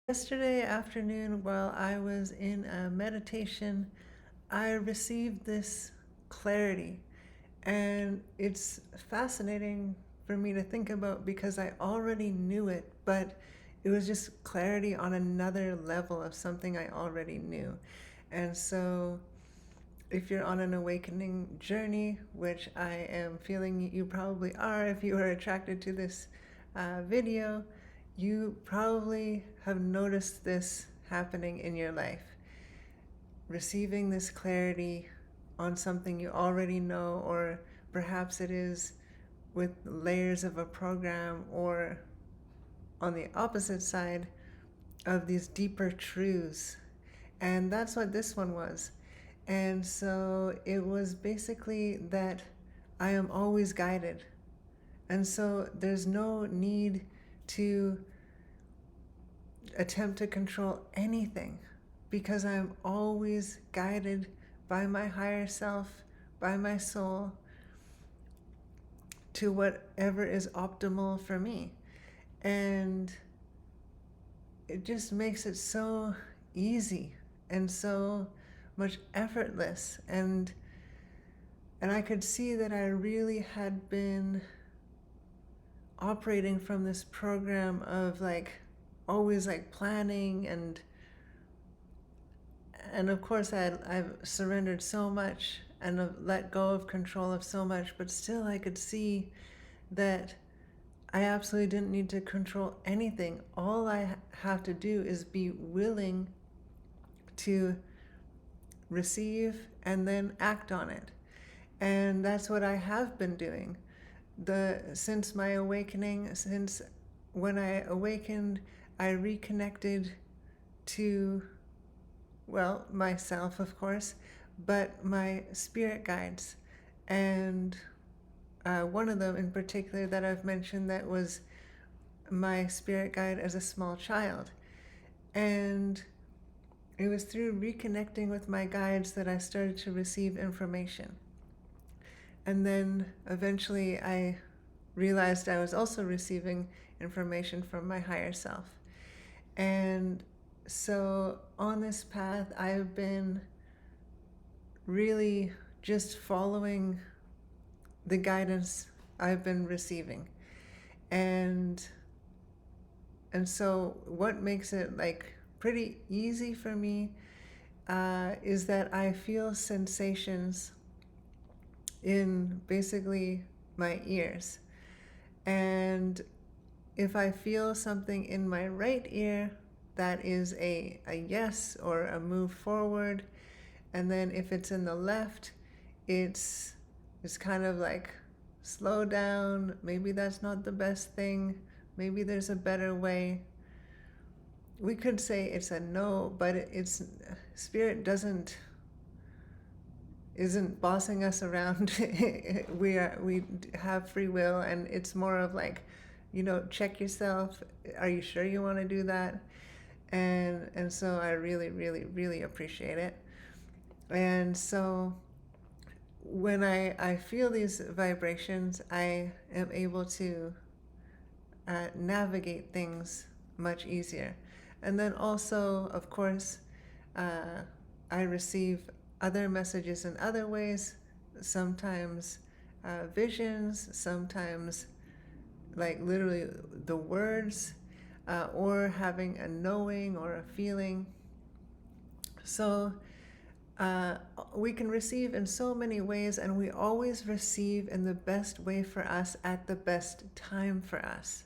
Yesterday afternoon, while I was in a meditation, I received this clarity. And it's fascinating for me to think about because I already knew it, but it was just clarity on another level of something I already knew. And so, if you're on an awakening journey, which I am feeling you probably are if you are attracted to this video, you probably have noticed this happening in your life. Receiving this clarity on something you already know, or perhaps it is with layers of a program, or on the opposite side of these deeper truths. And that's what this one was. And so it was basically that I am always guided. And so there's no need to attempt to control anything because I'm always guided by my higher self, by my soul, to whatever is optimal for me. And it just makes it so easy and so much effortless. And I could see that I really had been operating from this program of always planning, and of course I've surrendered so much and have let go of control of so much, but still I could see that I absolutely didn't need to control anything. All I have to do is be willing to receive and then act on it. And that's what I have been doing. Since my awakening, since when I awakened, I reconnected to, well, myself, of course, but my spirit guides. And one of them in particular that I've mentioned, that was my spirit guide as a small child. And it was through reconnecting with my guides that I started to receive information. And then eventually I realized I was also receiving information from my higher self. And so on this path, I've been really just following the guidance I've been receiving. And so what makes it pretty easy for me is that I feel sensations in basically my ears. And if I feel something in my right ear, that is a yes or a move forward. And then if it's in the left, it's kind of like slow down. Maybe that's not the best thing. Maybe there's a better way. We could say it's a no, but it's spirit isn't bossing us around. We have free will, and it's more of check yourself. Are you sure you want to do that? And so I really, really, really appreciate it. And so when I feel these vibrations, I am able to navigate things much easier. And then also, of course, I receive other messages in other ways, sometimes visions, sometimes literally the words, or having a knowing or a feeling. So we can receive in so many ways, and we always receive in the best way for us at the best time for us.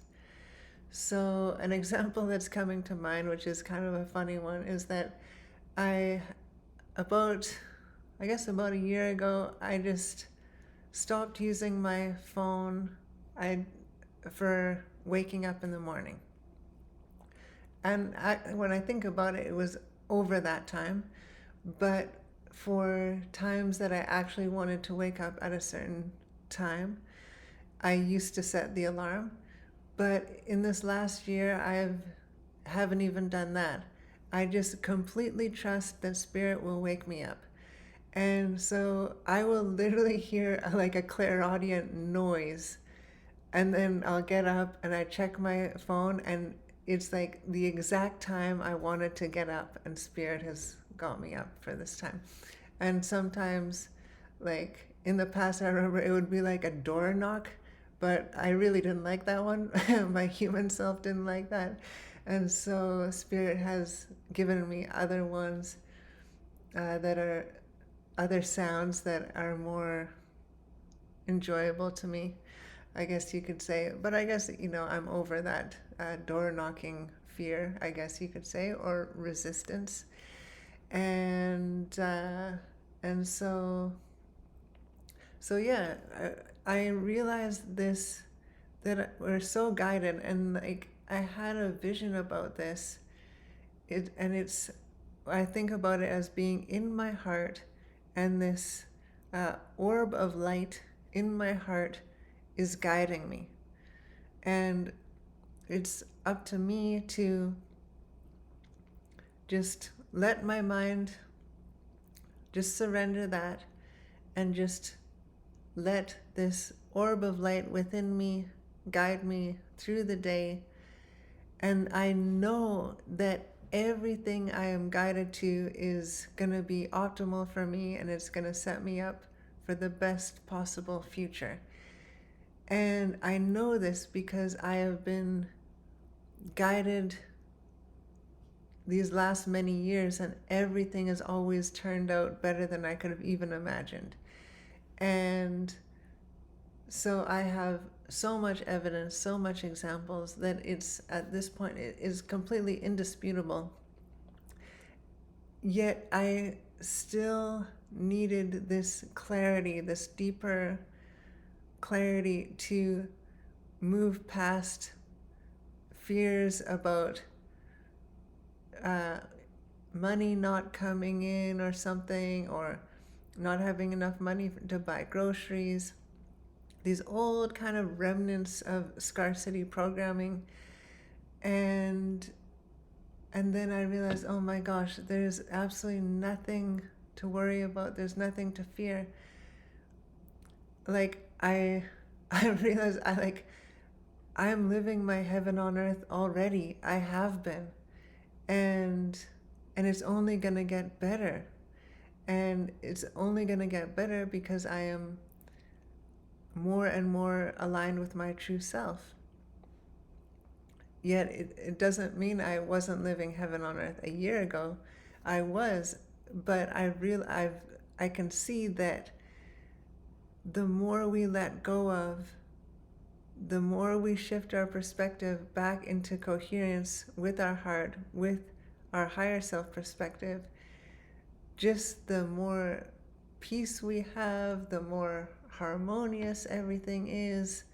So an example that's coming to mind, which is kind of a funny one, is that about a year ago, I just stopped using my phone for waking up in the morning. And when I think about it, it was over that time. But for times that I actually wanted to wake up at a certain time, I used to set the alarm. But in this last year, haven't even done that. I just completely trust that spirit will wake me up. And so I will literally hear a clairaudient noise, and then I'll get up and I check my phone, and it's like the exact time I wanted to get up, and Spirit has got me up for this time. And sometimes, like in the past, I remember it would be like a door knock, but I really didn't like that one. My human self didn't like that. And so Spirit has given me other ones that are other sounds that are more enjoyable to me, I guess you could say. But I guess, I'm over that door knocking fear, I guess you could say, or resistance. And so yeah, I realized this, that we're so guided, and like I had a vision about this. I think about it as being in my heart, and this orb of light in my heart is guiding me. And it's up to me to just let my mind just surrender that, and just let this orb of light within me guide me through the day. And I know that everything I am guided to is going to be optimal for me, and it's going to set me up for the best possible future. And I know this because I have been guided these last many years, and everything has always turned out better than I could have even imagined. And so I have so much evidence, so much examples, that it's at this point it is completely indisputable. Yet I still needed this clarity, this deeper clarity, to move past fears about money not coming in or something, or not having enough money to buy groceries, these old kind of remnants of scarcity programming. And then I realized, oh my gosh, there's absolutely nothing to worry about, there's nothing to fear. Like I realized I'm living my heaven on earth already. I have been. And it's only gonna get better. And it's only gonna get better because I am more and more aligned with my true self. Yet it doesn't mean I wasn't living heaven on earth a year ago. I was, but I can see that the more we let go of, the more we shift our perspective back into coherence with our heart, with our higher self perspective, just the more peace we have, the more harmonious everything is.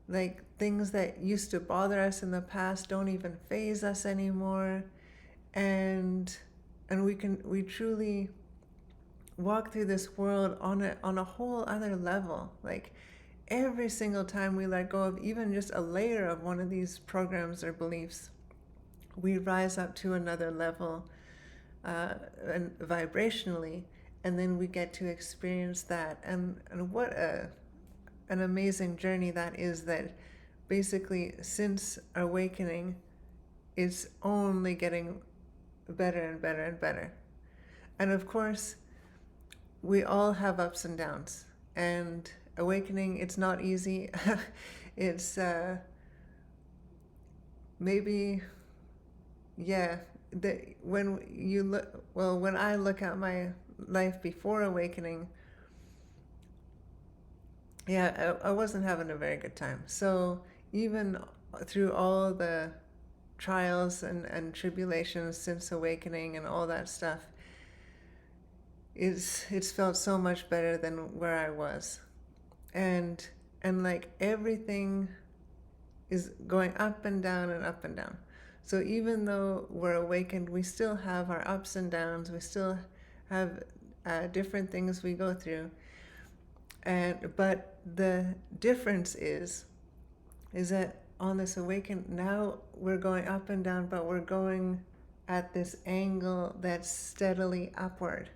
Like things that used to bother us in the past don't even faze us anymore. And we truly walk through this world on a whole other level. Like every single time we let go of even just a layer of one of these programs or beliefs, we rise up to another level, and vibrationally, and then we get to experience that. And what an amazing journey that is, that basically since awakening it's only getting better and better and better. And of course we all have ups and downs, and awakening, it's not easy. It's maybe, yeah, when you look, well, when I look at my life before awakening, yeah, I wasn't having a very good time. So even through all the trials and tribulations since awakening and all that stuff, it's felt so much better than where I was. And like everything is going up and down and up and down. So even though we're awakened, we still have our ups and downs. We still have different things we go through. But the difference is that on this awakened, now we're going up and down, but we're going at this angle that's steadily upward.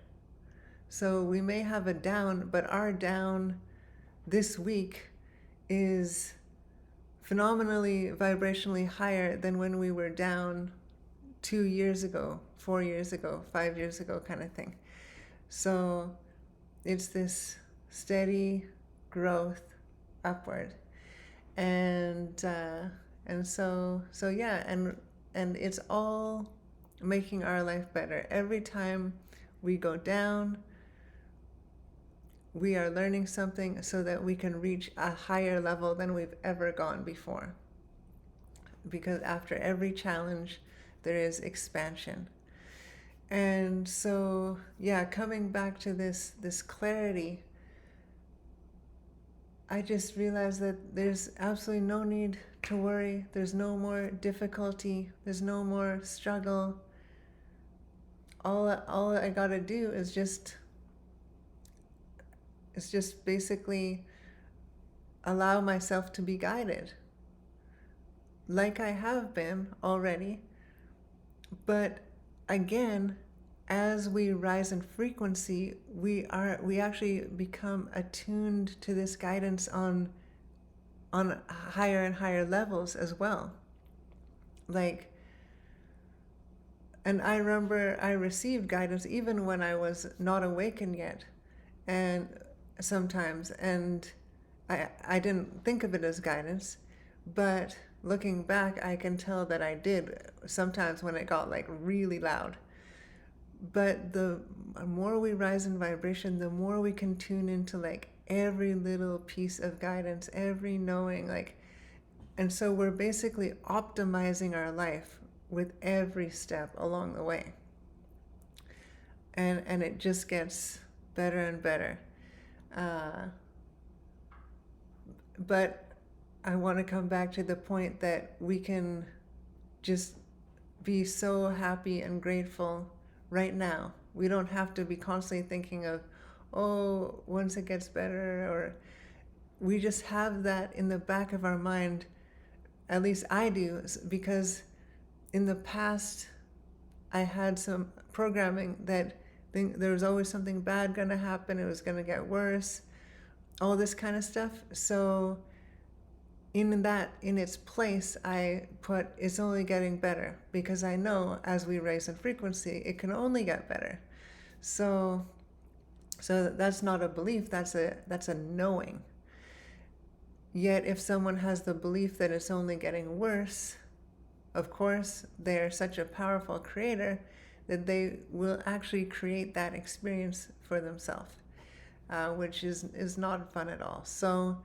So we may have a down, but our down this week is phenomenally vibrationally higher than when we were down 2 years ago, 4 years ago, 5 years ago, kind of thing. So it's this steady growth upward, and so yeah, and it's all making our life better. Every time we go down, we are learning something so that we can reach a higher level than we've ever gone before. Because after every challenge, there is expansion. And so, yeah, coming back to this clarity, I just realized that there's absolutely no need to worry. There's no more difficulty. There's no more struggle. All I gotta do is just basically allow myself to be guided, like I have been already. But again, as we rise in frequency, we actually become attuned to this guidance on higher and higher levels as well. Like, and I remember I received guidance even when I was not awakened yet, and sometimes, and I didn't think of it as guidance, but looking back, I can tell that I did sometimes when it got like really loud. But the more we rise in vibration, the more we can tune into like every little piece of guidance, every knowing, like, and so we're basically optimizing our life with every step along the way. And it just gets better and better. But I want to come back to the point that we can just be so happy and grateful right now. We don't have to be constantly thinking of, oh, once it gets better, or we just have that in the back of our mind. At least I do, because in the past I had some programming that there was always something bad going to happen, it was going to get worse, all this kind of stuff. So in its place, I put it's only getting better, because I know as we raise in frequency, it can only get better. So that's not a belief, that's a knowing. Yet if someone has the belief that it's only getting worse, of course they're such a powerful creator that they will actually create that experience for themselves, which is not fun at all. So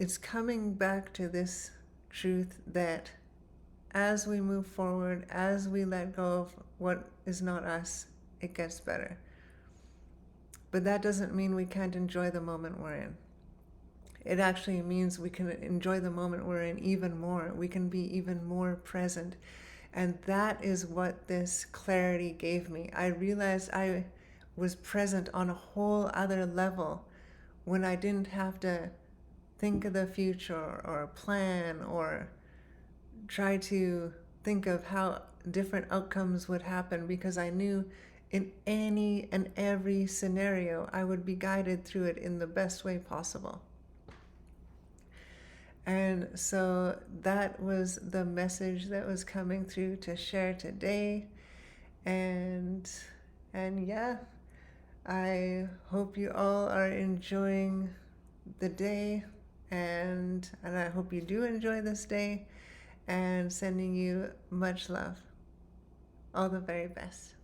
it's coming back to this truth that as we move forward, as we let go of what is not us, it gets better. But that doesn't mean we can't enjoy the moment we're in. It actually means we can enjoy the moment we're in even more. We can be even more present. And that is what this clarity gave me. I realized I was present on a whole other level when I didn't have to think of the future or plan or try to think of how different outcomes would happen, because I knew in any and every scenario I would be guided through it in the best way possible. And so that was the message that was coming through to share today. And yeah, I hope you all are enjoying the day, and I hope you do enjoy this day, and sending you much love. All the very best.